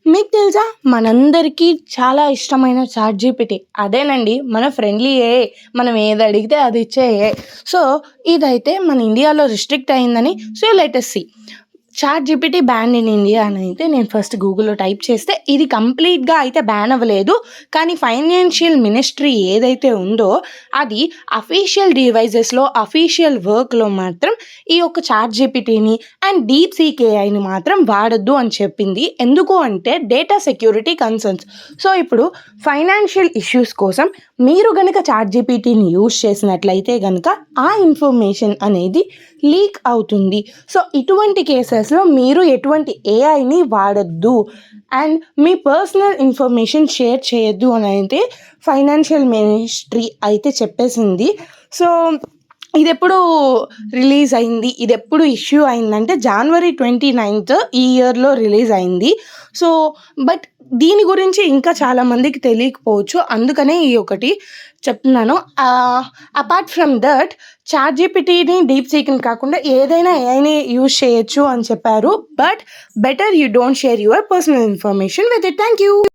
మీకు తెలుసా? మనందరికీ చాలా ఇష్టమైన చాట్‌జీపీటీ. అదేనండి మన ఫ్రెండ్లీ ఏఐ. మనం ఏదడిగితే అది ఇచ్చే ఏఐ. సో, ఇదైతే మన ఇండియాలో రిస్ట్రిక్ట్ అయిందని let us see. ChatGPT ban in India అనైతే నేను ఫస్ట్ గూగుల్‌లో టైప్ చేస్తే ఇది కంప్లీట్‌గా అయితే బ్యాన్ అవ్వలేదు. కానీ ఫైనాన్షియల్ మినిస్ట్రీ ఏదైతే ఉందో అది అఫీషియల్ డివైజెస్‌లో, అఫీషియల్ వర్క్‌లో మాత్రం ఈ యొక్క చాట్‌జీపీటీని అండ్ డీప్‌సీక్ ఏఐని మాత్రం వాడొద్దు అని చెప్పింది. ఎందుకు అంటే డేటా సెక్యూరిటీ కన్సర్న్స్. సో, ఇప్పుడు ఫైనాన్షియల్ ఇష్యూస్ కోసం మీరు గనక చాట్‌జీపీటీని యూజ్ చేసినట్లయితే గనక ఆ ఇన్ఫర్మేషన్ అనేది లీక్ అవుతుంది. సో, ఇటువంటి కేసెస్‌లో మీరు ఎటువంటి ఏఐని వాడొద్దు. అండ్ మీ పర్సనల్ ఇన్ఫర్మేషన్ షేర్ చేయొద్దు అనైతే ఫైనాన్షియల్ మినిస్ట్రీ అయితే చెప్పేసింది. సో, ఇదెప్పుడు రిలీజ్ అయింది? ఇదెప్పుడు ఇష్యూ అయిందంటే జనవరి 29th ఈ ఇయర్‌లో రిలీజ్ అయింది. సో, బట్ దీని గురించి ఇంకా చాలా మందికి తెలియకపోవచ్చు. అందుకనే ఈ ఒకటి చెప్తున్నాను. అపార్ట్ ఫ్రమ్ దట్ చాట్‌జీపీటీని, డీప్‌సీక్‌ని కాకుండా ఏదైనా ఏఐని యూజ్ చేయొచ్చు అని చెప్పారు. But better you don't share your personal information with it. Thank you.